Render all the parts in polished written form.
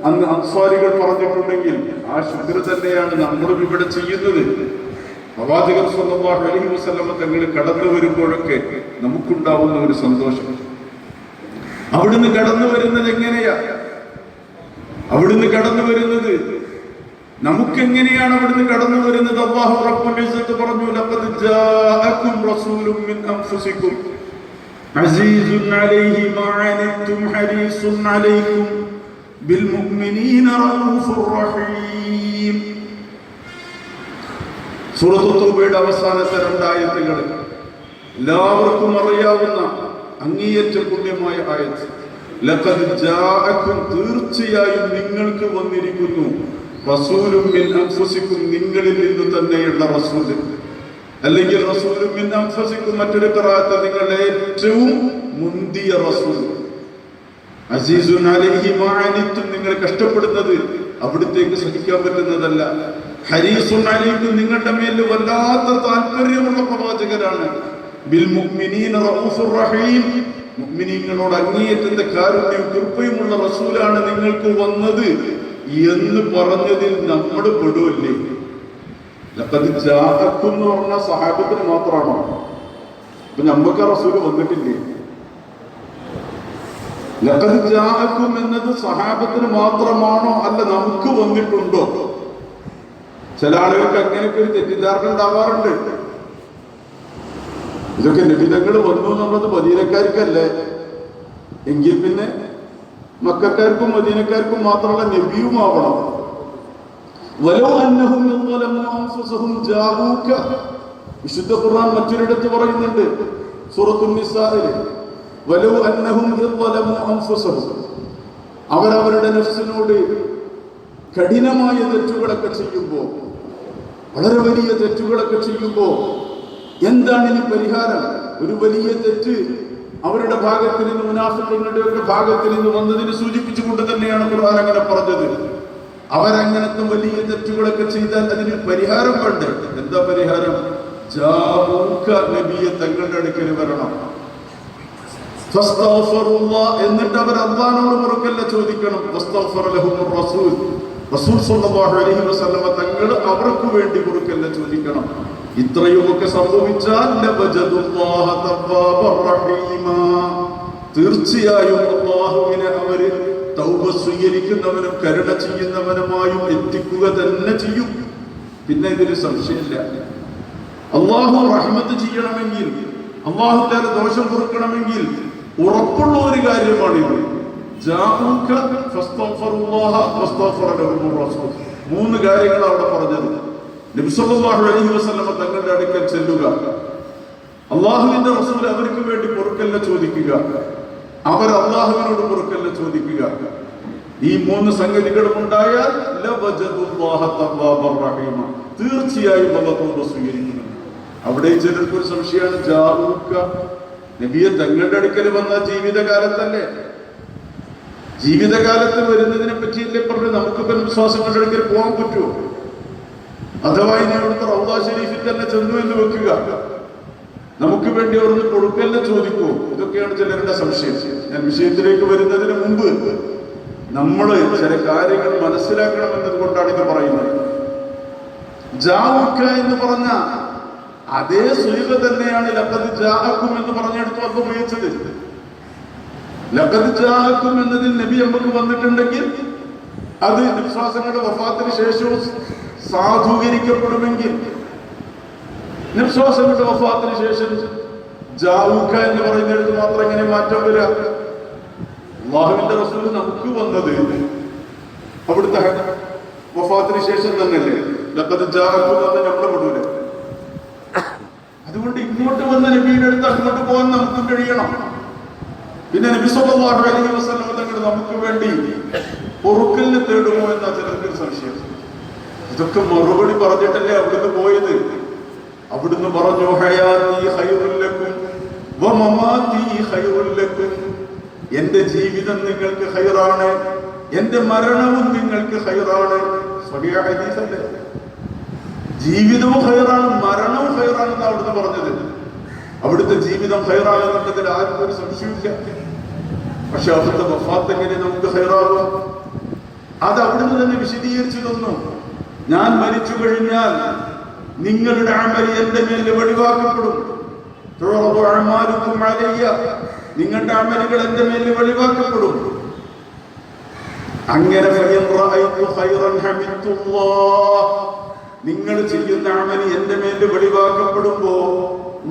അന്ന് അൻസ്വാരികൾ പറഞ്ഞിട്ടുണ്ടെങ്കിൽ ആ ശുക്ർ തന്നെയാണ് നമ്മളും ഇവിടെ ചെയ്യുന്നത്. പ്രവാചകൻ സ്വല്ലല്ലാഹു അലൈഹി വസല്ലം തങ്ങൾ കടന്നു വരുമ്പോഴൊക്കെ നമുക്കുണ്ടാവുന്ന ഒരു സന്തോഷം. അവിടുന്ന് കടന്നു വരുന്നത് എങ്ങനെയാ? അവിടുന്ന് കടന്നു വരുന്നത് നമുക്കെങ്ങനെയാണ് അവിടുന്ന് കടന്നു വരുന്നത്? അല്ലാഹു റബ്ബുൽ ഇസ്സത്ത് പറഞ്ഞു, ലഖദ് ജാഅകും റസൂലുൻ മിൻ അൻഫുസികും അസീസുൻ അലൈഹി മാ അനതും ഹരീസുൻ അലൈക്കും ബിൽ മുഅ്മിനീന റഊഫുർ റഹീം. സൂറത്തുൽ തൗബയുടെ അവസാനത്തെ 2 ആയത്തുകൾ എല്ലാവർക്കും അറിയാവുന്ന അങ്ങേയറ്റം പുണ്യമായ ആയത്ത്. ലഖദ് ജാഅകും, തീർച്ചയായും നിങ്ങൾക്ക് വന്നിരിക്കുന്നു, റസൂലും മിൻ അൻഫുസികും, നിങ്ങളിൽ നിന്ന് തന്നെയുള്ള റസൂൽ. അല്ലെങ്കിൽ റസൂലും മിൻ അൻഫുസികും, മറ്റൊരു ഖിറാഅത്ത് നിങ്ങളുടെ ഏറ്റവും മുന്തിയ റസൂൽ. അസീസുൻ അലൈഹി മാ അനിത്തും, നിങ്ങൾ കഷ്ടപ്പെടുന്നത് അവിടത്തേക്ക് സഹിക്കാൻ പറ്റുന്നതല്ല. ഹരീസുൻ അലൈക്കും, നിങ്ങളുടെ മേൽ വല്ലാത്ത താല്പര്യമുള്ള പ്രവാചകരാണ്. ബിൽ മുഅ്മിനീന റഊഫുർ റഹീം, മുഅ്മിനീങ്ങളോട് അങ്ങേയറ്റത്തെ കാരുണ്യവും കൃപയുമുള്ള റസൂലാണ് നിങ്ങൾക്ക് വന്നത് എന്ന് പറഞ്ഞതിൽ നമ്മൾ പെടുവല്ലേ? ലഖദ് ജാഅകും എന്ന് പറഞ്ഞ സഹാബത്തിന് മാത്രമാണോ? അപ്പൊ നമുക്ക് റസൂൽ വന്നിട്ടില്ലേ? ലഖദ് ജാഅകും എന്നത് സഹാബത്തിന് മാത്രമാണോ? അല്ല, നമുക്ക് വന്നിട്ടുണ്ടോ? ചില ആളുകൾക്ക് അങ്ങനെയൊക്കെ ഒരു തെറ്റിദ്ധാരണ ഉണ്ടാവാറുണ്ട്. ഇതൊക്കെ നബിതങ്ങൾ വന്നു എന്നുള്ളത് മദീനക്കാർക്കല്ലേ? എങ്കിൽ പിന്നെ മക്കക്കാർക്കും മദീനക്കാർക്കും മാത്രമല്ല, നബിയുമാവണം. വലൗ അന്നഹും യളമു അൻഫുസഹും ജാഊക, വിശുദ്ധ ഖുർആൻ മറ്റൊരിടത്ത് പറയുന്നുണ്ട് സൂറത്തുൻ നിസാഇൽ, വലൗ അന്നഹും യളമു അൻഫുസഹും, അവരവരുടെ നഫ്സിനോട് കഠിനമായ തെറ്റുകളൊക്കെ ചെയ്യുമ്പോൾ, വളരെ വലിയ തെറ്റുകളൊക്കെ ചെയ്യുമ്പോൾ എന്താണ് ഇനി പരിഹാരം? ഒരു വലിയ തെറ്റ് അവരുടെ ഭാഗത്തിൽ നിന്ന്, മുനാഫിഖുകളുടെ ഒക്കെ ഭാഗത്തിൽ നിന്ന് വന്നതിന് സൂചിപ്പിച്ചുകൊണ്ട് തന്നെയാണ് ഖുർആൻ അങ്ങനെ പറഞ്ഞത്. അവരങ്ങനത്തെ വലിയ തെറ്റുകളൊക്കെ ചെയ്താൽ അതിന് പരിഹാരം വേണ്ടേ? എന്താ പരിഹാരം? ജാഊക, നബിയെ തങ്ങളുടെ അടുക്കൽ വരണം. ഫസ്തഗ്ഫിറുല്ലാഹ്, എന്നിട്ട് അവർ അല്ലാഹുവോട് പൊറുക്കല്ല ചോദിക്കണം. ഫസ്തഗ്ഫറ ലഹുർ റസൂൽ, റസൂൽ സ്വല്ലല്ലാഹു അലൈഹി വസല്ലം തങ്ങൾ അവർക്ക് വേണ്ടി പൊറുക്കല്ല ചോദിക്കണം. ഇത്രയുമൊക്കെ സംഭവിച്ചാൽ ലവജദുല്ലാഹ തവ്വാബർ റഹീമാ, തീർച്ചയായും അല്ലാഹുവിനെ അവര് തൗബ സ്വീകരിക്കുന്നവനും കരുണ ചെയ്യുന്നവനുമായും എത്തിക്കുക തന്നെ ചെയ്യും. പിന്നെ ഇതിന് സംശയമില്ല. അല്ലാഹു റഹ്മത്ത് ചെയ്യണമെങ്കിൽ, അല്ലാഹു തആല ദോഷം പൊറുക്കണമെങ്കിൽ ഉറപ്പുള്ള ഒരു കാര്യമാണിത്. ജാഊക ഫസ്തഗ്ഫിറുല്ലാഹ വസ്തഗ്ഫറ ലഹുർ റസൂൽ. 3 കാര്യങ്ങൾ അവിടെ പറഞ്ഞത്. നബി സല്ലല്ലാഹു അലൈഹി വസല്ലം തങ്ങളുടെ അടുക്കൽ ചെല്ലുക, അല്ലാഹുവിന്റെ റസൂൽ അവർക്ക് വേണ്ടി പൊറുക്കല്ല ചോദിക്കുക, അവർ അല്ലാഹുവിനോട് പൊറുക്കല്ല ചോദിക്കുക. ഈ 3 സംഗതികളും ഉണ്ടായാൽ ലവജദുല്ലാഹ തവ്വാബർ റഹീമ, തീർച്ചയായും അല്ലാഹു തൗബ സ്വീകരിക്കുന്നു. അവിടെ ചിലർക്ക് ഒരു സംശയമാണ്, ജാഊക, നബിയെ തങ്ങളുടെ അടുക്കൽ വന്ന ജീവിതകാലത്തല്ലേ? ജീവിതകാലത്ത് വരുന്നതിനെ പറ്റിയല്ലേ പറഞ്ഞു? നമുക്കിപ്പം വിശ്വാസങ്ങളുടെ അടുക്കൽ പോകാൻ പറ്റുമോ? അഥവാ ഇനി അവിടുത്തെ റൗദ ഷരീഫിൽ തന്നെ ചെന്നു എന്ന് വെക്കുക, നമുക്ക് വേണ്ടി അവിടുന്ന് കൊടുക്കല്ല ചോദിക്കുമോ? ഇതൊക്കെയാണ് ചിലരുടെ സംശയം. ഞാൻ വിഷയത്തിലേക്ക് വരുന്നതിന് മുമ്പ് നമ്മൾ ചില കാര്യങ്ങൾ മനസ്സിലാക്കണം എന്നതുകൊണ്ടാണ് ഇത് പറയുന്നത്. ജാഊക എന്ന് പറഞ്ഞ അതേ സ്വീക തന്നെയാണ് ലഖദ് ജാഅകും എന്ന് പറഞ്ഞെടുത്ത് അത് ഉപയോഗിച്ചത്. ലഖദ് ജാഅകും എന്നതിൽ നബി നമുക്ക് വന്നിട്ടുണ്ടെങ്കിൽ അത് വിശ്വാസങ്ങളുടെ വഫാത്തിന് ശേഷവും സാധൂകരിക്കപ്പെടുമെങ്കിൽ, വിശ്വാസങ്ങളുടെ വഫാത്തിന് ശേഷം ജാഊക എന്ന് പറയുന്നിടത്ത് മാത്രം എങ്ങനെ മാറ്റം വരിക? അല്ലാഹുവിന്റെ റസൂൽ നമുക്ക് വന്നത് അവിടുത്തെ വഫാത്തിന് ശേഷം തന്നെയല്ലേ? ലഖദ് ജാഅകും എന്ന് നമ്മൾ പെടൂലേ? അതുകൊണ്ട് ഇങ്ങോട്ട് വന്ന നബിയുടെ അടുത്ത് അങ്ങോട്ട് പോകാൻ നമുക്ക് കഴിയണം. പിന്നെ നബി സല്ലല്ലാഹു അലൈഹി വസല്ലം തങ്ങൾ നമുക്ക് വേണ്ടി പൊറുക്കലിനെ തേടുമോ എന്ന ചിലർക്ക് സംശയം. ഇതൊക്കെ മറുപടി പറഞ്ഞിട്ടല്ലേ അവിടുന്ന് പോയത്? അവിടുന്ന് പറഞ്ഞു, ഹയാതി ഖൈറുൽ ലക്കും വമമാതി ഖൈറുൽ ലക്കും, എന്റെ ജീവിതം നിങ്ങൾക്ക് ഖൈറാണ്, എന്റെ മരണവും നിങ്ങൾക്ക് ഖൈറാണ്. സ്വഹീഹ ഹദീസല്ലേ? ജീവിതവും ഖൈറാണ്, മരണവും ഖൈറാണെന്ന് അവിടുന്ന് പറഞ്ഞത്. അവിടുത്തെ ജീവിതം ഖൈറാണെന്നുള്ളതിൽ ആർക്കും ഒരു സംശയമില്ല. പക്ഷെ അവിടുത്തെ വഫാത്ത് എങ്ങനെ നമുക്ക് ഖൈറാകും? അത് അവിടുന്ന് തന്നെ വിശദീകരിച്ചു തന്നു. ഞാൻ മരിച്ചു കഴിഞ്ഞാൽ നിങ്ങളുടെ അമല് എന്റെ മേൽ വെളിവാക്കപ്പെടും. നിങ്ങളുടെ അമലുകൾ എന്റെ മേൽ വെളിവാക്കപ്പെടും. അങ്ങനെ നിങ്ങൾ ചെയ്യുന്ന അമല് എന്റെ മേൽ വെളിവാക്കപ്പെടുമ്പോ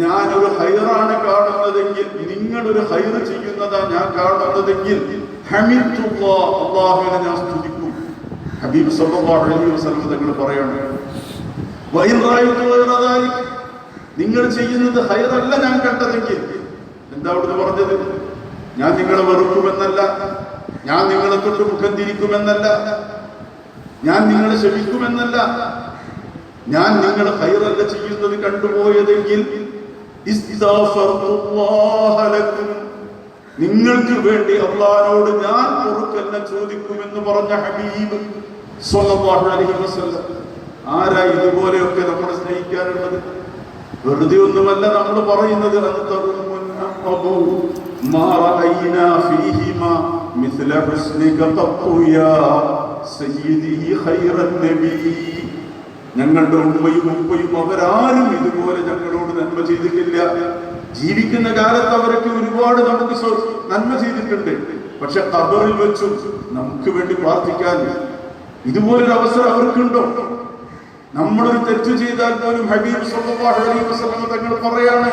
ഞാനൊരു ഹൈറാണ് കാണുന്നതെങ്കിൽ, നിങ്ങളൊരു ഹൈർ ചെയ്യുന്നതാ ഞാൻ കാണുന്നതെങ്കിൽ അല്ലാഹുവിനെ ഞാൻ സ്തുതിക്കും. ഹബീബ് സല്ലല്ലാഹു അലൈഹി വസല്ലം തങ്ങൾ പറയാണ്, നിങ്ങൾ ചെയ്യുന്നത് ഹൈറല്ല ഞാൻ കണ്ടതെങ്കിൽ. എന്താ അവിടുന്ന് പറഞ്ഞത്? ഞാൻ നിങ്ങളെ വെറുക്കുമെന്നല്ല, ഞാൻ നിങ്ങളെ തൊട്ട് മുഖം തിരിക്കുമെന്നല്ല, ഞാൻ നിങ്ങളെ ശപിക്കുമെന്നല്ല, ഞാൻ നിങ്ങൾ ഹൈറല്ല ചെയ്യുന്നത് കണ്ടുപോയതെങ്കിൽ നിങ്ങൾക്ക് വേണ്ടി അല്ലാഹുവോട് ഞാൻ പൊറുക്കല്ല ചോദിക്കുമെന്ന് പറഞ്ഞ ഹബീബ് സ്വല്ലല്ലാഹു അലൈഹി വസല്ലം. ആരാ ഇതുപോലെയൊക്കെ നമ്മളെ സ്നേഹിക്കാനുള്ളത്? വെറുതെ ഒന്നുമല്ല നമ്മൾ പറയുന്നത്. ഞങ്ങളുടെ ഉമ്മയും ഉപ്പയും അവരാരും ഇതുപോലെ ഞങ്ങളോട് നന്മ ചെയ്തിട്ടില്ല. ജീവിക്കുന്ന കാലത്ത് അവരൊക്കെ ഒരുപാട് നമുക്ക് നന്മ ചെയ്തിട്ടുണ്ട്. പക്ഷെ ഖബറിൽ വെച്ചും നമുക്ക് വേണ്ടി പ്രാർത്ഥിക്കാൻ ഇതുപോലൊരു അവസരം അവർക്കുണ്ടോ? നമ്മളൊരു തെറ്റ് ചെയ്താൽ പോലും ഹബീബ് സല്ലല്ലാഹു അലൈഹി വസല്ലം തങ്ങൾ പറയാണ്,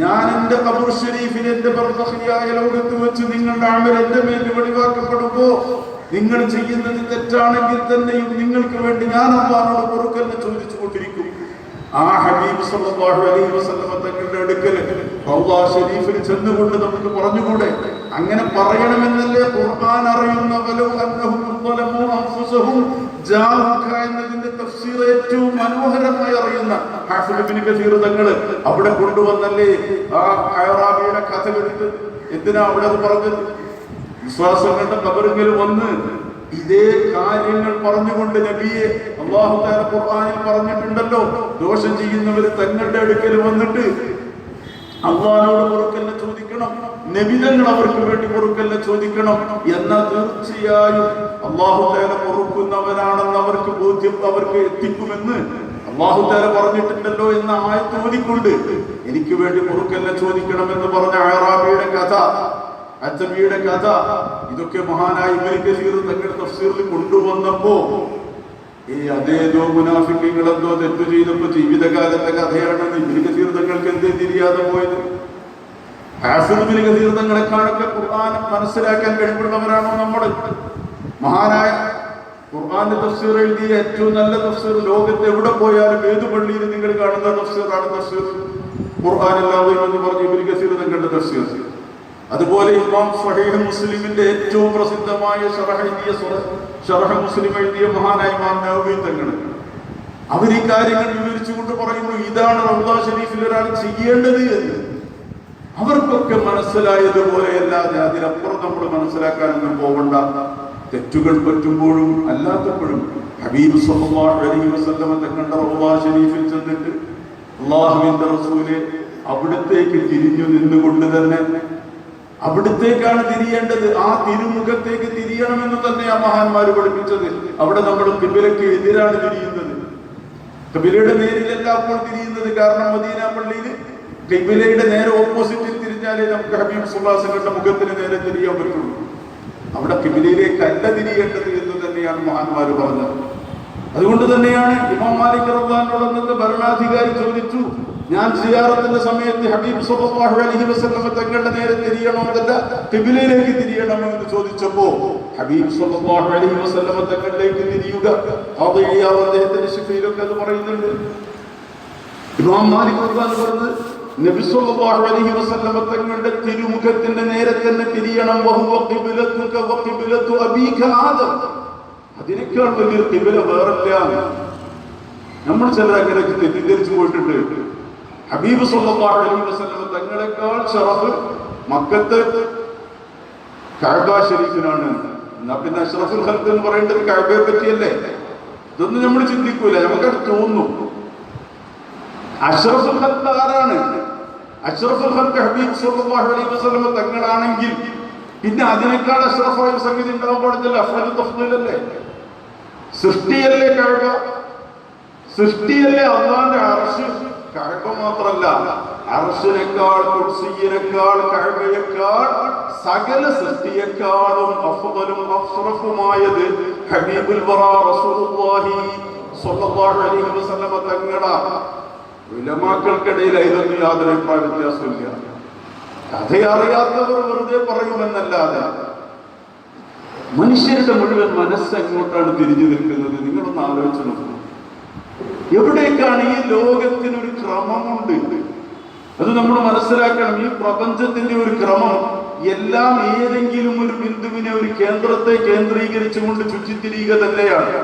ഞാൻ എന്റെ ഖബർ ശരീഫിൽ എന്റെ ബർസഖിയായ ലോകത്ത് വെച്ച് നിങ്ങളുടെ അമൽ എന്റെ മേൽ വെളിവാക്കപ്പെടുമ്പോ നിങ്ങൾ ചെയ്യുന്നത് തെറ്റാണെങ്കിൽ തന്നെയും നിങ്ങൾക്ക് വേണ്ടി ഞാൻ അല്ലാഹുവോട് പൊറുക്കലിനെ ചോദിച്ചു കൊണ്ടിരിക്കും. ആ ഹബീബ് സല്ലല്ലാഹു അലൈഹി വസല്ലം തങ്ങളുടെ അടുക്കൽ റൗള ശരീഫിൽ ചെന്നുകൊണ്ട് നമുക്ക് പറഞ്ഞുകൂടെ? അങ്ങനെ പറയണമെന്നല്ലേ ഖുർആൻ അറിയുന്ന എന്നതിന്റെ തഫ്സീർ ഏറ്റവും മനോഹരമായി അറിയുന്ന ഹാഫിദ് ഇബ്നു കസീർ തങ്ങൾ അവിടെ കൊണ്ടുവന്നല്ലേ ആ അയറാബിയുടെ കഥ എടുത്ത്. എന്തിനാ അവിടെ അത് പറഞ്ഞത്? വിശ്വാസങ്ങളുടെ ഖബറിൽ വന്ന് ഇതേ കാര്യങ്ങൾ പറഞ്ഞുകൊണ്ട് നബിയെ അല്ലാഹു തആല ഖുർആനിൽ പറഞ്ഞിട്ടുണ്ടല്ലോ, ദോഷം ചെയ്യുന്നവർ തങ്ങളുടെ അടുക്കൽ വന്നിട്ട് അല്ലാഹുവോട് പൊറുക്കലിനെ ചോദിക്കണം, നബി തങ്ങൾ അവർക്ക് വേണ്ടി പൊറുക്കലിനെ ചോദിക്കണം. എന്നാൽ തീർച്ചയായും അല്ലാഹു തആല പൊറുക്കുന്നവനാണെന്ന് അവർക്ക് ബോധ്യം അവർക്ക് എത്തിക്കുമെന്ന് അല്ലാഹു തആല പറഞ്ഞിട്ടുണ്ടല്ലോ എന്ന ആയത്ത് ഓതിക്കൊണ്ട് എനിക്ക് വേണ്ടി പൊറുക്കലിനെ ചോദിക്കണമെന്ന് പറഞ്ഞ അയറാബിയുടെ കഥ, അജ്ജബിയുടെ കഥ, ഇതൊക്കെ മഹാനായ ഇബ്നു കസീർ തങ്ങളുടെ തഫ്സീറിൽ കൊണ്ടുവന്നപ്പോ അതേതോ മുനാഫിക്കുകളെന്തോ തെറ്റു ചെയ്തപ്പോ ജീവിതകാലത്തെ കഥയാണെന്ന് ഇബ്നു കസീർ തങ്ങൾക്ക് എന്തേ തിരിയാതെ പോയത്? ഹാഫിദ് ഇബ്നു കസീർ തങ്ങളെക്കാളൊക്കെ ഖുർആൻ മനസ്സിലാക്കാൻ കഴിവുള്ളവരാണോ നമ്മൾ? മഹാനായ ഖുർആന്റെ തഫ്സീർ എഴുതിയ ഏറ്റവും നല്ല തഫ്സീർ ലോകത്ത് എവിടെ പോയാലും ഏത് പള്ളിയിൽ നിങ്ങൾ കാണുന്ന തഫ്സീറാണ് തഫ്സീർ ഖുർആനിൽ അദീം എന്ന് പറഞ്ഞ ഇബ്നു കസീർ തങ്ങളുടെ തഫ്സീർ. അതുപോലെ ഇമാം സ്വഹീഹ് മുസ്ലിമിന്റെ ഏറ്റവും പ്രസിദ്ധമായ ശറഹ് മുസ്ലിം എഴുതിയ മഹാനായ ഇമാം നവവി തങ്ങൾ അവർ ഈ കാര്യങ്ങൾ വിവരിച്ചുകൊണ്ട് പറയുന്നു, ഇതാണ് റൗള ശരീഫിൽ ഒരാൾ ചെയ്യേണ്ടത് എന്ന്. അവർക്കൊക്കെ മനസ്സിലായതുപോലെ അല്ലാതെ അതിനപ്പുറം നമ്മൾ മനസ്സിലാക്കാനൊന്നും പോകണ്ട. തെറ്റുകൾ പറ്റുമ്പോഴും അല്ലാത്തപ്പോഴും ഹബീബ് സല്ലല്ലാഹു അലൈഹി വസല്ലം തങ്ങളുടെ റൗള ശരീഫിൽ ചെന്നിട്ട് അല്ലാഹുവിന്റെ റസൂലെ അവിടത്തേക്ക് തിരിഞ്ഞു നിന്നുകൊണ്ട് തന്നെ അവിടത്തേക്കാണ് തിരിയേണ്ടത്, ആ തിരുമുഖത്തേക്ക് തിരിയണമെന്ന് തന്നെ ആ മഹാന്മാര് പഠിപ്പിച്ചത്. അവിടെ നമ്മൾ ഖിബലയ്ക്ക് എതിരാണ് തിരിയുന്നത്, ഖിബലയുടെ നേരിലല്ല അപ്പോൾ തിരിയുന്നത്. കാരണം മദീന പള്ളിയിൽ ഖിബലയുടെ നേരെ ഓപ്പോസിറ്റിൽ തിരിഞ്ഞാലേ നമുക്ക് ഹബീബ് സല്ലല്ലാഹു അലൈഹി വസല്ലം മുഖത്തിന് നേരെ തിരിയാൻ പറ്റുള്ളൂ. അവിടെ ഖിബലയിലേക്കല്ല തിരിയേണ്ടത് എന്ന് തന്നെയാണ് മഹാന്മാര് പറഞ്ഞത്. അതുകൊണ്ട് തന്നെയാണ് ഇമാം മാലിക് റളിയല്ലാഹു അൻഹു ഭരണാധികാരി ചോദിച്ചു, ഞാൻ സിയാറത്തിന്റെ സമയത്ത് ഹബീബ് സല്ലല്ലാഹു അലൈഹി വസല്ലം തങ്ങളുടെ നേരെ തിരിയണോ അതല്ല ഖിബലയിലേക്ക് തിരിയണമോ എന്ന് ചോദിച്ചപ്പോ ഹബീബ് സല്ലല്ലാഹു അലൈഹി വസല്ലം തങ്ങളിലേക്ക് തിരിയുക. അദ്ദേഹത്തിന്റെ ശിഫയിലൊക്കെ അത് പറയുന്നുണ്ട്. ഇമാം മാലിക് റളിയല്ലാഹു അൻഹു നബി സല്ലല്ലാഹു അലൈഹി വസല്ലം തങ്ങളുടെ തിരുമുഖത്തിന്റെ നേരെ തന്നെ തിരിയണം. വഹുവ ഖിബ്ലതുക വഖിബ്ലതു അബീക ആദം. അതിനേക്കാൾ വലിയ ഖിബ്ല വേറല്ല. നമ്മൾ ചിലർ അങ്ങനെ തെറ്റിദ്ധരിച്ചു പോയിട്ടുണ്ട്. ഹബീബ് സല്ലല്ലാഹു അലൈഹി വസല്ലം തങ്ങളെക്കാൾ ശറഫ് മക്കത്തെ കഅബ ശരീഫിനാണ്. എന്നാ പിന്നെ അഷ്റഫുൽ ഖൽഖ് എന്ന് പറയേണ്ടത് കഅബയെ പറ്റിയല്ലേ? ഇതൊന്നും നമ്മൾ ചിന്തിക്കൂല, നമുക്കത് തോന്നും. അഷ്റഫുൽ ഖൽഖ് ആരാണ്? അഷ്റഫുൽ ഖൽഖ് ഹബീബ് സല്ലല്ലാഹു അലൈഹി വസല്ലം തങ്ങളാണെങ്കിൽ പിന്നെ അതിനേക്കാൾ അഷ്റഫായ സംഗതി ഉണ്ടാവാൻ പാടില്ല. അഫ്ളൽ തഫ്ളീലല്ലേ, സൃഷ്ടിയല്ലേ കഅബ, സൃഷ്ടിയല്ലേ അല്ലാഹുവിന്റെ അർശ്. കഅബ മാത്രല്ല, അർശിനേക്കാൾ, കുർസിയിനേക്കാൾ, കഅബയേക്കാൾ, സകല സൃഷ്ടിയേക്കാളും അഫ്ളലും അഷ്റഫുമായത് ഹബീബുൽ വറാ റസൂലുള്ളാഹി സ്വല്ലല്ലാഹു അലൈഹി വസല്ലമ തങ്ങളുടെ ഉലമാക്കൾക്കിടയിൽ ഇതൊന്നും യാതൊരു അഭിപ്രായ വ്യത്യാസമില്ല. കഥയറിയാത്തവർ വെറുതെ പറയുമെന്നല്ലാതെ മനുഷ്യരുടെ മുഴുവൻ മനസ്സ് എങ്ങോട്ടാണ് തിരിഞ്ഞു നിൽക്കുന്നത്? നിങ്ങളൊന്ന് ആലോചിച്ച് നോക്കുക. എവിടേക്കാണ് ഈ ലോകത്തിനൊരു ക്രമമുണ്ട്, അത് നമ്മൾ മനസ്സിലാക്കണം. ഈ പ്രപഞ്ചത്തിന്റെ ഒരു ക്രമം എല്ലാം ഏതെങ്കിലും ഒരു ബിന്ദുവിനെ, ഒരു കേന്ദ്രത്തെ കേന്ദ്രീകരിച്ചുകൊണ്ട് ചുറ്റിത്തിരിയുക തന്നെയാണ്.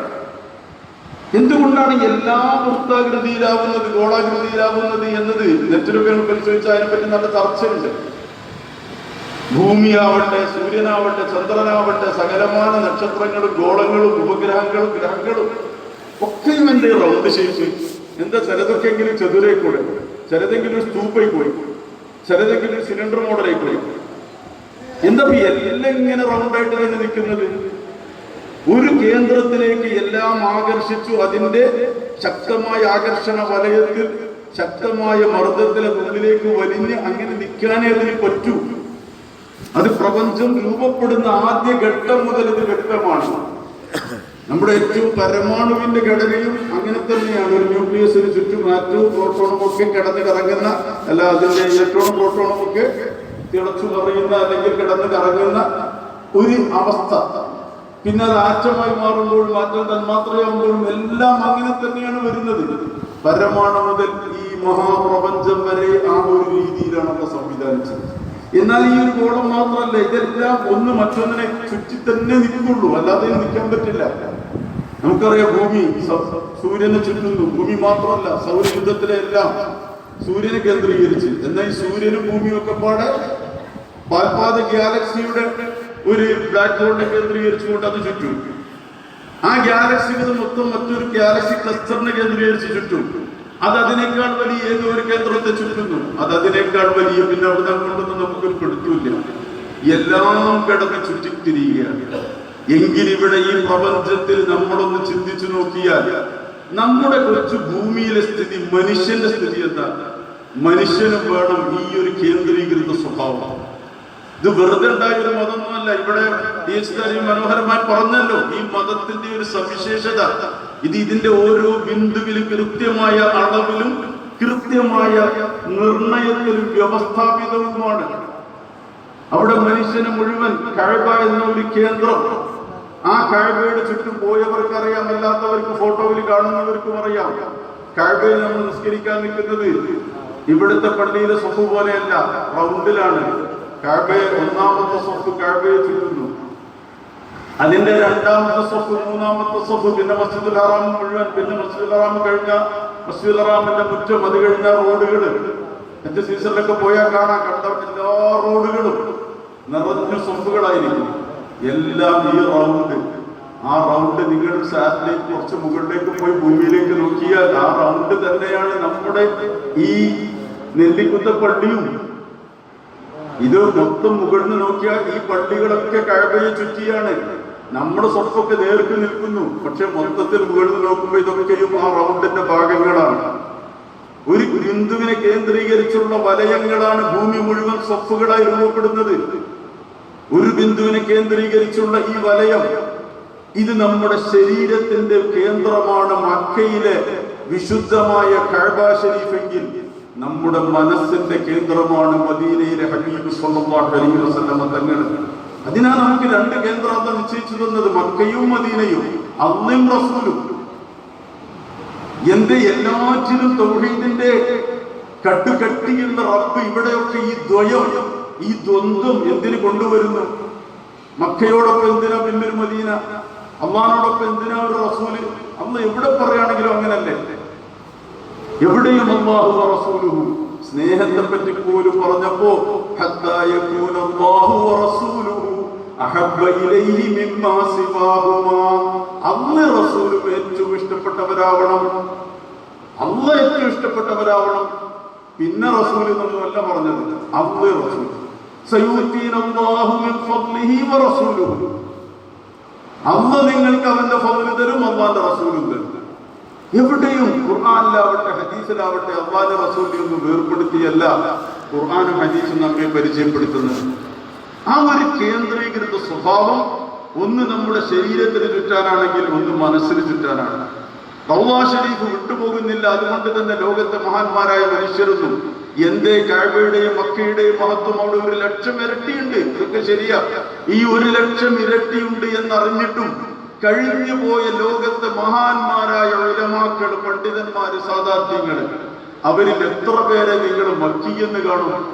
എന്തുകൊണ്ടാണ് എല്ലാം വൃത്താകൃതിയിലാവുന്നത്, ഗോളാകൃതിയിലാവുന്നത് എന്നത് നെറ്റിലൊക്കെ പരിശോധിച്ചാൽ അതിനെപ്പറ്റി നല്ല ചർച്ചയുണ്ട്. ഭൂമിയാവട്ടെ, സൂര്യനാവട്ടെ, ചന്ദ്രനാവട്ടെ, സകലമായ നക്ഷത്രങ്ങളും ഗോളങ്ങളും ഉപഗ്രഹങ്ങളും ഗ്രഹങ്ങളും ഒക്കെയും എന്റെ റൗണ്ട് ഷേപ്പ്. എന്താ, ചിലതൊക്കെങ്കിലും ചതുരായിക്കൂടെ, ചിലതെങ്കിലും സ്തൂപ്പായി പോയി, ചിലതെങ്കിലും സിലിണ്ടർ മോഡലായി പോയി. എന്താ എല്ലാം ഇങ്ങനെ റൗണ്ടായിട്ട് തന്നെ നിൽക്കുന്നത്? ഒരു കേന്ദ്രത്തിലേക്ക് എല്ലാം ആകർഷിച്ചു, അതിന്റെ ശക്തമായ ആകർഷണ വലയത്തിൽ ശക്തമായ മർദ്ദത്തിലെ മുന്നിലേക്ക് വലിഞ്ഞ് അങ്ങനെ നിൽക്കാനേ അതിന് പറ്റൂ. അത് പ്രപഞ്ചം രൂപപ്പെടുന്ന ആദ്യ ഘട്ടം മുതൽ ഇത് വ്യക്തമാണ്. നമ്മുടെ ഏറ്റവും പരമാണുവിന്റെ ഘടനയും അങ്ങനെ തന്നെയാണ്. ഒരു ന്യൂക്ലിയസിന് ചുറ്റും ആറ്റവും പ്രോട്ടോണും ഒക്കെ കിടന്ന് കറങ്ങുന്ന, അല്ല അതിന്റെ ഇലക്ട്രോണും പ്രോട്ടോണും ഒക്കെ തിളച്ചു പറയുന്ന അല്ലെങ്കിൽ കിടന്ന് കറങ്ങുന്ന ഒരു അവസ്ഥ. പിന്നെ അത് ആറ്റമായി മാറുമ്പോഴും മാറ്റം തന്മാത്രയാകുമ്പോഴും എല്ലാം അങ്ങനെ തന്നെയാണ് വരുന്നത്. പരമാണു മുതൽ ഈ മഹാപ്രപഞ്ചം വരെ ആ ഒരു രീതിയിലാണ് അത് സംവിധാനിച്ചത്. എന്നാൽ ഈ ഒരു ഗോളം മാത്രമല്ല, ഇതെല്ലാം ഒന്ന് മറ്റൊന്നിനെ ചുറ്റി തന്നെ നിൽക്കുള്ളൂ, അല്ലാതെ നിൽക്കാൻ പറ്റില്ല. നമുക്കറിയാം, ഭൂമി സൂര്യനെ ചുറ്റുന്നു. ഭൂമി മാത്രമല്ല, സൗരയുദ്ധത്തിലെ എല്ലാം സൂര്യനെ കേന്ദ്രീകരിച്ച്. എന്നാൽ ഈ സൂര്യനും ഭൂമിയും ഒക്കെ പാടെ പാൽപാത ഗാലക്സിയുടെ ഒരു ബ്ലാക്ക് ഹോളിനെ കേന്ദ്രീകരിച്ചുകൊണ്ട് അത് ചുറ്റും. ആ ഗാലക്സികൾ മൊത്തം മറ്റൊരു ഗാലക്സി ക്ലസ്റ്ററിനെ കേന്ദ്രീകരിച്ച് ചുറ്റും. അത് അതിനേക്കാൾ വലിയ ഏതോ ഒരു കേന്ദ്രത്തെ ചുറ്റുന്നു, അത് അതിനേക്കാൾ വലിയ. പിന്നെ അവിടെ കൊണ്ടൊന്നും നമുക്കൊരു പിടുത്തമില്ല, എല്ലാം കിടന്ന് ചുറ്റിത്തിരിയുകയാണ്. എങ്കിൽ ഇവിടെ ഈ പ്രപഞ്ചത്തിൽ നമ്മളൊന്ന് ചിന്തിച്ചു നോക്കിയാൽ നമ്മുടെ കൊച്ചു ഭൂമിയിലെ സ്ഥിതി, മനുഷ്യന്റെ സ്ഥിതി എന്താ? മനുഷ്യനും വേണം ഈ ഒരു കേന്ദ്രീകൃത സ്വഭാവം. ഇത് വെറുതെ ഉണ്ടായ ഒരു മതമൊന്നുമല്ല. ഇവിടെ മനോഹരമായി പറഞ്ഞല്ലോ, ഈ മതത്തിന്റെ ഒരു സവിശേഷത ഇത് ഇതിന്റെ ഓരോ ബിന്ദുവിലും കൃത്യമായ അളവിലും കൃത്യമായ നിർണയത്തിലും വ്യവസ്ഥാപിതവുമാണ്. അവിടെ മനുഷ്യന് മുഴുവൻ കഅബ എന്ന ഒരു കേന്ദ്രം. ആ കഅബയുടെ ചുറ്റും പോയവർക്കറിയാം, അല്ലാത്തവർക്ക് ഫോട്ടോയിൽ കാണുന്നവർക്കും അറിയാം. കഅബയിൽ നമ്മൾ നിസ്കരിക്കാൻ നിൽക്കുന്നത് ഇവിടുത്തെ പള്ളിയിലെ സ്വഫ് പോലെയല്ല, റൗണ്ടിലാണ്. കഅബയെ ഒന്നാമത്തെ സ്വഫ് കഅബയെ ചുറ്റുന്നു, അതിന്റെ രണ്ടാമത്തെ സ്വഫ്, മൂന്നാമത്തെ സ്വഫ്, പിന്നെ മസ്ജിദുൽ ഹറാം മുഴുവൻ, പിന്നെ മസ്ജിദുൽ ഹറാം കഴിഞ്ഞ മസ്ജിദുൽ ഹറാമിന്റെ മുറ്റം, അത് കഴിഞ്ഞ റോഡുകള്. എന്റെ സീസണിലൊക്കെ പോയാൽ കാണാൻ കണ്ട എല്ലാ റോഡുകളും നിറഞ്ഞ സ്വഫുകളായിരിക്കും. എല്ലാം ഈ റൗണ്ട്. ആ റൗണ്ട് നിങ്ങൾ സാറ്റലൈറ്റ് കുറച്ച് മുകളിലേക്ക് പോയി ഭൂമിയിലേക്ക് നോക്കിയാൽ ആ റൗണ്ട് തന്നെയാണ് നമ്മുടെ ഈ നെല്ലിക്കുത്ത പള്ളിയും. ഇത് മൊത്തം മുകളിൽ നോക്കിയാൽ ഈ പള്ളികളൊക്കെ കഅബയെ ചുറ്റിയാണ്. നമ്മുടെ സ്വത്തൊക്കെ നേർക്ക് നിൽക്കുന്നു, പക്ഷെ മൊത്തത്തിൽ മുകളിൽ നോക്കുമ്പോൾ ഇതൊക്കെയും ആ റൗണ്ടിന്റെ ഭാഗങ്ങളാണ്. ഒരു ബിന്ദുവിനെ കേന്ദ്രീകരിച്ചുള്ള വലയങ്ങളാണ് ഭൂമി മുഴുവൻ സ്വത്തുകളായി രൂപപ്പെടുന്നത്. ഒരു ബിന്ദുവിനെ കേന്ദ്രീകരിച്ചുള്ള ഈ വലയം, ഇത് നമ്മുടെ ശരീരത്തിന്റെ കേന്ദ്രമാണ്. മക്കയിലെ വിശുദ്ധമായ കഅബ ശരീഫെങ്കിൽ നമ്മുടെ മനസ്സിന്റെ കേന്ദ്രമാണ് മദീനയിലെ ഹബീബ് സ്വല്ലല്ലാഹു അലൈഹി വസല്ലം തങ്ങൾ. അതിനാണ് നമുക്ക് രണ്ട് കേന്ദ്രം നിശ്ചയിച്ചു തന്നത്, മക്കയും മദീനയും, അള്ളയും റസൂലും. എന്റെ എല്ലാറ്റിനും തൗഹീദിന്റെ കട്ടുകട്ടിയുള്ള റബ്ബ് ഇവിടെയൊക്കെ ഈ ദ്വയം, ഈ ദ്വന്ദ്വം എന്തിനു കൊണ്ടുവരുന്നു? മക്കയോടൊപ്പം എന്തിനാ പിന്നൊരു മദീന, അള്ളാഹിനോടൊപ്പം എന്തിനാ ഒരു റസൂല്? അന്ന് എവിടെ പറയുകയാണെങ്കിലും അങ്ങനല്ലേ, എവിടെയും അല്ലാഹു റസൂലുഹു. സ്നേഹത്തെ പറ്റി പോലും പറഞ്ഞപ്പോ ഹത്താ യകൂന അല്ലാഹു റസൂലുഹു അഹബ്ബ ഇലൈഹി മിമ്മാ സിവാഹുമാ. അല്ലാഹു റസൂലും ഏറ്റവും ഇഷ്ടപ്പെട്ടവരാവണം, അല്ലാഹു ഏറ്റവും ഇഷ്ടപ്പെട്ടവരാവണം. പിന്നെ റസൂൽ എന്നൊന്നുമല്ല പറഞ്ഞത്, അല്ലാഹു റസൂൽ. സയൂതീനല്ലാഹു മിൻ ഫദ്ലിഹി വറസൂലുഹു. അല്ലാഹു നിങ്ങൾക്ക് അവന്റെ ഫദ്ൽ തരും, അല്ലാഹുവിന്റെ റസൂലും തരും. എവിടെയും ഖുർആനിലാവട്ടെ ഹദീസിലാവട്ടെ അല്ലാഹുവിന്റെ റസൂലിനെ ഒന്നും വേർപ്പെടുത്തിയല്ല ഖുർആനും ഹദീസും നമ്മെ പരിചയപ്പെടുത്തുന്നത്. ആ ഒരു കേന്ദ്രീകൃത സ്വഭാവം ഒന്ന് നമ്മുടെ ശരീരത്തിന് ചുറ്റാനാണെങ്കിൽ ഒന്ന് മനസ്സിന് ചുറ്റാനാണ്. റൗള ശരീഫ് വിട്ടുപോകുന്നില്ല. അതുകൊണ്ട് തന്നെ ലോകത്തെ മഹാന്മാരായ മനുഷ്യരൊന്നും എന്തേ കഅബയുടെയും മക്കയുടെയും മഹത്വം അവിടെ 1,00,000 ഇരട്ടിയുണ്ട്, ഇതൊക്കെ ശരിയാ. ഈ 1,00,000 ഇരട്ടിയുണ്ട് എന്നറിഞ്ഞിട്ടും കഴിഞ്ഞു പോയ ലോകത്തെ മഹാന്മാരായ ഉലമാക്കൾ, പണ്ഡിതന്മാര്, സാദാത്യങ്ങള്, അവരിൽ എത്ര പേരെ നിങ്ങൾ മക്കിയെന്ന് കാണും?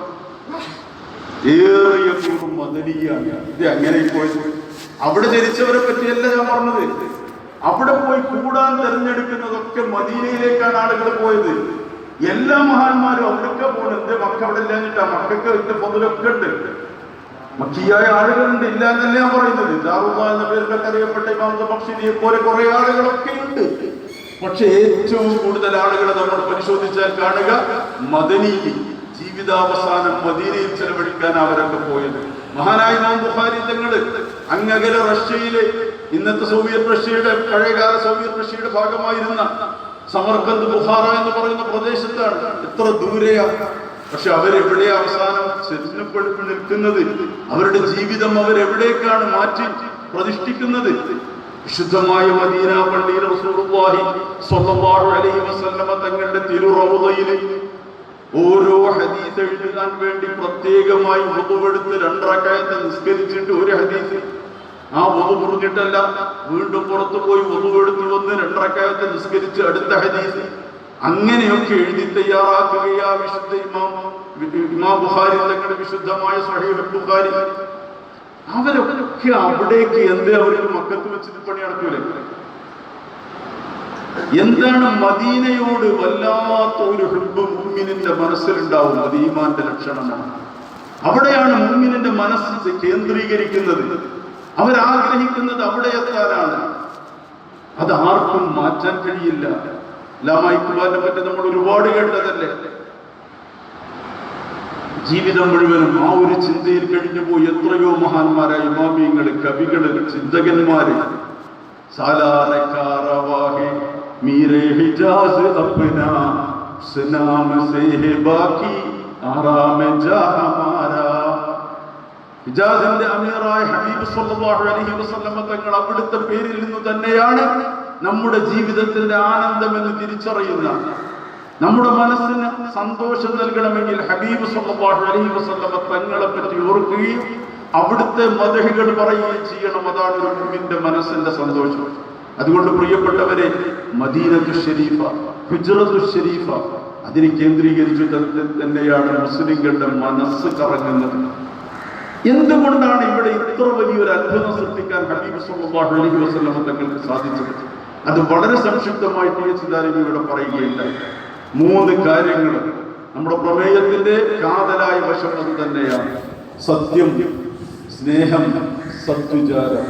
ഏറിയ കൂറും മദനിയാണ്. ഇത് അങ്ങനെ പോയത് അവിടെ ജനിച്ചവരെ പറ്റിയല്ല ഞാൻ പറഞ്ഞത്. അവിടെ പോയി കൂടാൻ തെരഞ്ഞെടുക്കുന്നതൊക്കെ മദീനയിലേക്കാണ് ആളുകൾ പോയത്. എല്ലാ മഹാന്മാരും അവിടേക്കാ പോകുന്നത്. എന്റെ മക്ക അവിടെ ഇല്ലാഞ്ഞിട്ടാ. മക്കൾക്ക് ഇതിന്റെ പൊതുലൊക്കെ ഉണ്ട്, മക്കിയായ ആളുകളുണ്ട്, ഇല്ല എന്നല്ല ഞാൻ പറയുന്നത്. ദാറുല്ലാ എന്ന പേരിലൊക്കെ അറിയപ്പെട്ട ഇമാം ബഖ്ശിയെ പോലെ കുറെ ആളുകളൊക്കെ ഉണ്ട്. പക്ഷെ ഏറ്റവും കൂടുതൽ ആളുകളെ നമ്മൾ പരിശോധിച്ചാൽ കാണുക മദനിയിൽ, ജീവിതാവസാനം മദീനയിൽ ചെലവഴിക്കാൻ അവരൊക്കെ പോയത്. മഹാനായ ഇമാം ബുഖാരി തങ്ങള് അങ്ങകല റഷ്യയിലെ, ഇന്നത്തെ സോവിയറ്റ് റഷ്യയുടെ, പഴയകാല സോവിയറ്റ് റഷ്യയുടെ ഭാഗമായിരുന്ന സമർക്കന്ത്, ബുഖാറ എന്ന് പറയുന്ന പ്രദേശത്താണ്. എത്ര ദൂരെയാണ്. പക്ഷെ അവരെവിടെയാ അവസാനം ചെറുപ്പെടുത്തി നിൽക്കുന്നത്? അവരുടെ ജീവിതം അവരെവിടേക്കാണ് മാറ്റി പ്രതിഷ്ഠിക്കുന്നത്? വിശുദ്ധമായ മദീന പള്ളിയിൽ റസൂലുള്ളാഹി സ്വല്ലല്ലാഹു അലൈഹി വസല്ലമ തങ്ങളുടെ തിരുറൗളയിൽ ഓരോ ഹദീസ് എഴുതാൻ വേണ്ടി പ്രത്യേകമായി വുദുവെടുത്ത് 2 റക്അത്ത് നിസ്കരിച്ചിട്ട് ഒരു ഹദീസ് ആ വുദു മുറിഞ്ഞിട്ടല്ല, വീണ്ടും പുറത്തു പോയി വുദുവെടുത്ത് വന്ന് 2 റക്അത്ത് നിസ്കരിച്ച് അടുത്ത ഹദീസ്, അങ്ങനെയൊക്കെ എഴുതി തയ്യാറാക്കുകയാ വിശുദ്ധ ഇമാം ബുഖാരി തങ്ങളുടെ വിശുദ്ധമായ സ്വഹീഹ് ബുഖാരി. അവരൊക്കെ അവിടേക്ക് എന്തേ അവർക്ക് മക്കത്ത് വെച്ചിട്ട് പണി നടക്കൂലേ? എന്താണ് മദീനയോട് വല്ലാത്ത ഒരു ഹുബ്ബ് മുഅ്മിനിന്റെ മനസ്സിലുണ്ടാവും. അത് ഈമാന്റെ ലക്ഷണമാണ്. അവിടെയാണ് മുഅ്മിനിന്റെ മനസ്സ് കേന്ദ്രീകരിക്കുന്നത്. അവരാഗ്രഹിക്കുന്നത് അവിടെ എത്താനാണ്. അത് ആർക്കും മാറ്റാൻ കഴിയില്ല. അല്ലാമ ഇഖ്ബാലിനെ പറ്റി നമ്മൾ ഒരുപാട് കേട്ടതല്ലേ? ജീവിതം മുഴുവനും ആ ഒരു ചിന്തയിൽ കഴിഞ്ഞു പോയി എത്രയോ മഹാന്മാരായ ഇമാമിയങ്ങള്, കവികള്, ചിന്തകന്മാര്. സാലാരക്കാരവാഹി മീരെ ഹിജാസ് അപ്നാ സനാം സേ ബാക്കി ആറാമെ ജാ ഹമാരാ. ഹിജാസിന്റെ അമീറായ ഹബീബ് സ്വല്ലല്ലാഹു അലൈഹി വസല്ലമ തങ്ങൾ അവിടുത്തെ പേരിൽ നിന്ന് തന്നെയാണ് നമ്മുടെ ജീവിതത്തിന്റെ ആനന്ദമെന്ന് തിരിച്ചറിയുന്ന, നമ്മുടെ മനസ്സിന് സന്തോഷം നൽകണമെങ്കിൽ ഹബീബ് സ്വല്ലല്ലാഹു അലൈഹി വസല്ലമ തങ്ങളെ പറ്റി ഓർക്കുകയും അവിടുത്തെ മദ്ഹുകൾ പറയുകയും ചെയ്യണം. അതാണ് ഒരു മുഅ്മിന്റെ മനസ്സിന്റെ സന്തോഷം. അതുകൊണ്ട് പ്രിയപ്പെട്ടവരെ, മദീനത്തു ശരീഫ, ഹിജ്റത്തു ശരീഫ, അതിനെ കേന്ദ്രീകരിച്ചു തന്നെയാണ് മുസ്ലിങ്ങളുടെ മനസ്സ് കറങ്ങുന്നത്. എന്തുകൊണ്ടാണ് ഇവിടെ ഇത്ര വലിയൊരു അത്ഭുതം സൃഷ്ടിക്കാൻ ഹബീബ് സ്വല്ലല്ലാഹു അലൈഹി വസല്ലമ തങ്ങൾക്ക് സാധിച്ചത്? അത് വളരെ സംക്ഷിപ്തമായി ഇവിടെ പറയുകയുണ്ടായി. 3 കാര്യങ്ങൾ നമ്മുടെ പ്രമേയത്തിന്റെ കാതലായ വശം അത് തന്നെയാണ്. സത്യം, സ്നേഹം, സദ്വിചാരം.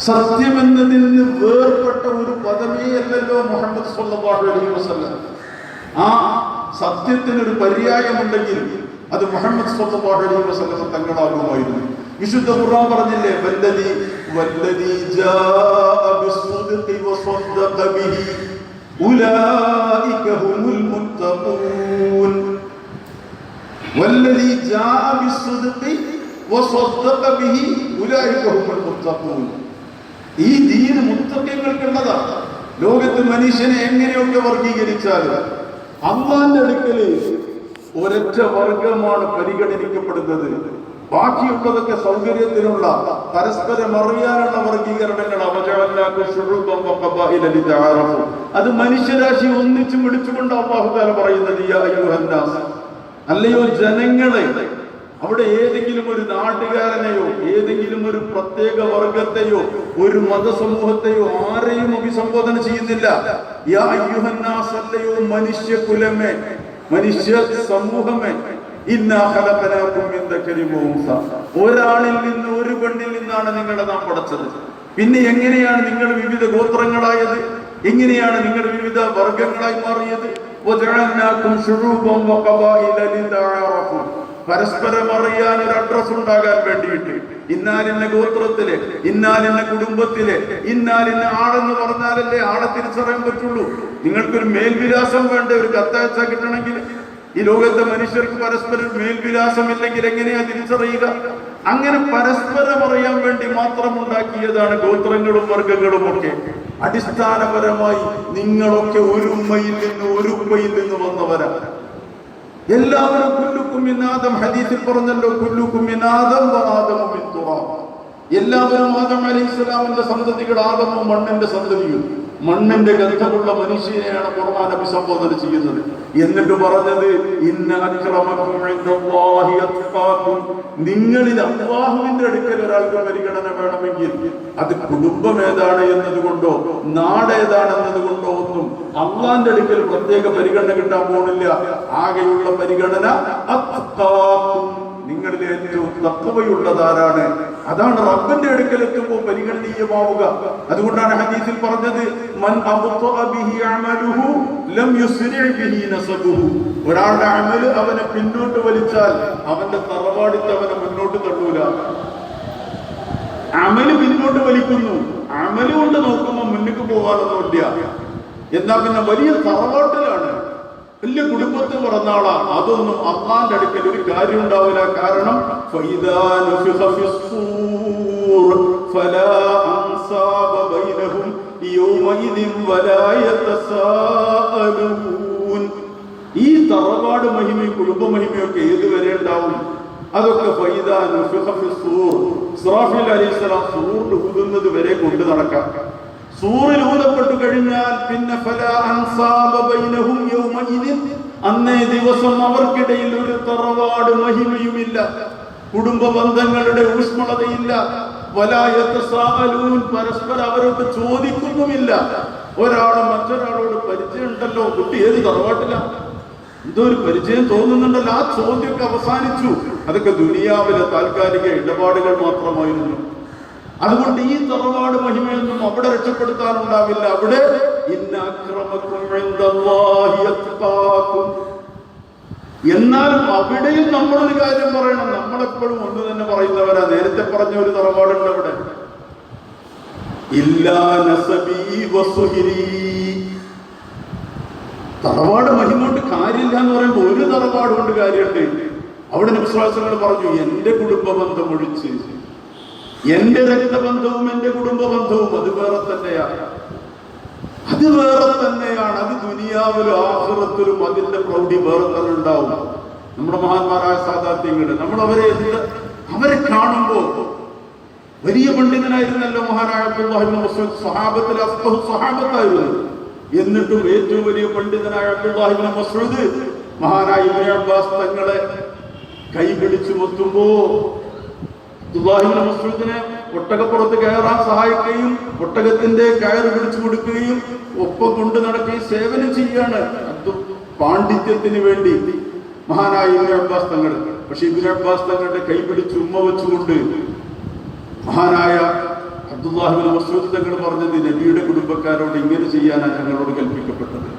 സത്യം എന്നതിൽ നിന്ന് വേർപെട്ട ഒരു പദമേ അല്ലല്ലോ മുഹമ്മദ് സ്വല്ലല്ലാഹു അലൈഹി വസല്ലം. ആ സത്യത്തിനൊരു പര്യായമുണ്ടെങ്കിൽ അത് മുഹമ്മദ് സ്വല്ലല്ലാഹു അലൈഹി വസല്ലം തങ്ങളാകുമായിരുന്നു. വിശുദ്ധ ഖുർആൻ പറഞ്ഞില്ലേ, വല്ലദീ ജാഅ ബിസ്സുദ്ഖി വസദ്ദഖ ബിഹി ഉലൈക ഹുമുൽ മുത്തഖൂൻ. വല്ലദീ ജാഅ ബിസ്സുദ്ഖി വസദ്ദഖ ബിഹി ഉലൈക ഹുമുൽ മുത്തഖൂൻ. ഈ ദീൻ മുത്തഖീങ്ങൾക്കുള്ളതാണ്. ലോകത്ത് മനുഷ്യനെ എങ്ങനെയൊക്കെ വർഗീകരിച്ചാലും അല്ലാഹുവിന്റെ അടുക്കൽ ഒരൊറ്റ വർഗമാണ് പരിഗണിക്കപ്പെടുന്നത്. ബാക്കിയുള്ളതൊക്കെ സൗകര്യത്തിനുള്ള, പരസ്പരം അറിയാനുള്ള വർഗീകരണങ്ങൾ. അത് മനുഷ്യരാശി ഒന്നിച്ചു വിളിച്ചുകൊണ്ട് അല്ലാഹു തആല പറയുന്നത്, യാ അയ്യുഹന്നാസ്, അല്ലയോ ജനങ്ങളെ. അവിടെ ഏതെങ്കിലും ഒരു നാട്ടുകാരനെയോ ഏതെങ്കിലും ഒരു പ്രത്യേക വർഗത്തെയോ ഒരു മതസമൂഹത്തെയോ ആരെയും അഭിസംബോധന ചെയ്യുന്നില്ല. യാ അയ്യുഹന്നാസ്, അല്ലയോ മനുഷ്യ കുലമേ, മനുഷ്യ സമൂഹമേ. ഇന്നാ ഖലഖനാകും മിൻ ദക്കരിൻ വഉൻസ. ഒരാളിൽ നിന്ന്, ഒരു പെണ്ണിൽ നിന്നാണ് നിങ്ങളെ നാം പടച്ചത്. പിന്നെ എങ്ങനെയാണ് നിങ്ങൾ വിവിധ ഗോത്രങ്ങളായത്? എങ്ങനെയാണ് നിങ്ങൾ വിവിധ വർഗങ്ങളായി മാറിയത്? വജഅൽനാകും ശുഊബൻ വഖബായില ലിതഅറഫു. പരസ്പരം അറിയാൻ ഒരു അഡ്രസ് ഉണ്ടാകാൻ വേണ്ടിയിട്ട്, ഇന്നാലിന്ന ഗോത്രത്തിലെ, ഇന്നാലിന്ന കുടുംബത്തിലെ, ഇന്നാലിന്ന ആളെന്ന് പറഞ്ഞാലല്ലേ ആളെ തിരിച്ചറിയാൻ പറ്റുള്ളൂ. നിങ്ങൾക്കൊരു മേൽവിലാസം വേണ്ട, ഒരു കത്തയച്ചാൽ കിട്ടണമെങ്കിൽ. ഈ ലോകത്തെ മനുഷ്യർക്ക് പരസ്പരം മേൽവിലാസം ഇല്ലെങ്കിൽ എങ്ങനെയാ തിരിച്ചറിയുക? അങ്ങനെ പരസ്പരം അറിയാൻ വേണ്ടി മാത്രം ഉണ്ടാക്കിയതാണ് ഗോത്രങ്ങളും വർഗങ്ങളും ഒക്കെ. അടിസ്ഥാനപരമായി നിങ്ങളൊക്കെ ഒരു ഉമ്മയിൽ നിന്ന് ഒരു ഉപ്പയിൽ നിന്ന് വന്നവരാ. എല്ലാവരും കുല്ലുക്കും മിൻ ആദം, ഹദീസിൽ പറഞ്ഞല്ലോ, കുല്ലുക്കും മിൻ ആദം വ ആദമു മിൻ തുറാബ്. എല്ലാവരും ആദം അലൈഹിസ്സലാമിന്റെ സന്തതികൾ, ആദമും മണ്ണിന്റെ സന്തതിയും. മണ്ണിന്റെ ഗന്ധമുള്ള മനുഷ്യനെയാണ് ഖുർആൻ അഭിസംബോധന ചെയ്യുന്നത്. എന്നിട്ട് പറഞ്ഞത് ഇന്ന അക്രമക്കും ഇൻദല്ലാഹി അത്ഖാകും. നിങ്ങളിൽ അല്ലാഹുവിന്റെ അടുക്കൽ ഒരാൾക്ക് പരിഗണന വേണമെങ്കിൽ അത് കുടുംബം ഏതാണ് എന്നതുകൊണ്ടോ നാട് ഏതാണെന്നതുകൊണ്ടോ ഒന്നും അല്ലാഹുവിന്റെ അടുക്കൽ പ്രത്യേക പരിഗണന കിട്ടാൻ പോകുന്നില്ല. ആകെയുള്ള പരിഗണന അത്ഖാകും, നിങ്ങളിൽ ഏറ്റവും തഖ്വയുള്ളതാരാണ്, അതാണ് റബ്ബിന്റെ അടുക്കൽ എത്തുമ്പോൾ പരിഗണനീയമാവുക. അതുകൊണ്ടാണ് ഹദീസിൽ പറഞ്ഞത് മൻ അബ്തഅ ബിഹി അമലുഹു ലം യുസ്രി ബിഹി നസബുഹു. ഒരാളുടെ അമൽ അവനെ പിന്നോട്ട് വലിച്ചാൽ അവന്റെ തറവാടിത്ത് അവനെ മുന്നോട്ട് തള്ളൂല. അമല് പിന്നോട്ട് വലിക്കുന്നു, അമല് കൊണ്ട് നോക്കുമ്പോൾ മുന്നിക്ക് പോകാനൊന്നുമില്ല. എന്നാ പിന്നെ വലിയ തറവാട്ടിലാണ്, വലിയ കുടുംബത്തിൽ പറഞ്ഞ ആളാ, അതൊന്നും അള്ളാന്റെ അടുക്കൽ ഒരു കാര്യം ഉണ്ടാവില്ല. കാരണം ഈ തറവാട് മഹിമയും കുടുംബ മഹിമയും ഒക്കെ ഏതുവരെ ഉണ്ടാവും? അതൊക്കെ ഇസ്രാഫീൽ അലൈഹിസ്സലാം സൂറിൽ ഊതുന്നത് വരെ കൊണ്ട് നടക്കാം. സൂറിൽ ഊതപ്പെട്ടു കഴിഞ്ഞാൽ പിന്നെ അന്നേ ദിവസം അവർക്കിടയിൽ ഒരു തറവാട് മഹിമയുമില്ല, കുടുംബ ബന്ധങ്ങളുടെ ഊഷ്മളതയില്ല. പരസ്പരം അവരോട് ചോദിക്കുന്നുമില്ല. ഒരാള് മറ്റൊരാളോട് പരിചയം ഉണ്ടല്ലോ, കുട്ടി ഏത് തറവാട്ടിലാ, എന്തോ ഒരു പരിചയം തോന്നുന്നുണ്ടല്ലോ, ആ ചോദ്യമൊക്കെ അവസാനിച്ചു. അതൊക്കെ ദുനിയാവിലെ താൽക്കാലിക ഇടപാടുകൾ മാത്രമായിരുന്നു. അതുകൊണ്ട് ഈ തറവാട് മഹിമയൊന്നും അവിടെ രക്ഷപ്പെടുത്താനുണ്ടാവില്ല. അവിടെ എന്നാലും അവിടെയും നമ്മളൊരു കാര്യം പറയണം. നമ്മളെപ്പോഴും ഒന്ന് തന്നെ പറയുന്നവരാ. നേരത്തെ പറഞ്ഞ ഒരു തറവാടുണ്ട് അവിടെ, തറവാട് മഹിമോട്ട് കാര്യമില്ല എന്ന് പറയുമ്പോൾ ഒരു തറവാട് കൊണ്ട് കാര്യമുണ്ട്. അവിടെ വിശ്വാസങ്ങൾ പറഞ്ഞു, എന്റെ കുടുംബ ബന്ധം ഒഴിച്ച് എന്റെ രക്തബന്ധവും എന്റെ കുടുംബ ബന്ധവും അത് വേറെ തന്നെയാണ്, അത് വേറെ തന്നെയാണ്. അത് ദുനിയാവിലും ആഖിറത്തിലും അതിന്റെ പ്രൗഢി വേറെ തന്നെ ഉണ്ടാവും. നമ്മുടെ മഹാന്മാരായ സാദാത്യങ്ങള്, നമ്മൾ അവരെ കാണുമ്പോ വലിയ പണ്ഡിതനായിരുന്നല്ലോ മഹാനായ അബ്ദുല്ലാഹി ഇബ്നു മസ്ഊദ്, സ്വഹാബത്തിൽ അഫ്ഖഹു സ്വഹാബത്തായിരുന്നു. എന്നിട്ടും ഏറ്റവും വലിയ പണ്ഡിതനായ അബ്ദുല്ലാഹി ഇബ്നു മസ്ഊദ് മഹാനായ ഇബ്നു അബ്ബാസ് തങ്ങളെ കൈപിടിച്ചു മുത്തുമ്പോ അബ്ദുല്ലാഹി ഇബ്നു മസ്ഊദിനെ ഒട്ടകപ്പുറത്ത് കയറാൻ സഹായിക്കുകയും ഒട്ടകത്തിന്റെ കയറ് പിടിച്ചു കൊടുക്കുകയും ഒപ്പം കൊണ്ടു നടക്കുകയും സേവനം ചെയ്യാണ് പാണ്ഡിത്യത്തിന് വേണ്ടി മഹാനായ ഇബ്നു അബ്ബാസ് തങ്ങൾ. പക്ഷെ ഇബ്നു അബ്ബാസ് തങ്ങളുടെ കൈ പിടിച്ച് ഉമ്മ വെച്ചുകൊണ്ട് മഹാനായ അബ്ദുല്ലാഹി ഇബ്നു മസ്ഊദ് തങ്ങൾ പറഞ്ഞത്, നബിയുടെ കുടുംബക്കാരോട് ഇങ്ങനെ ചെയ്യാനാണ് ഞങ്ങളോട് കൽപ്പിക്കപ്പെട്ടത്.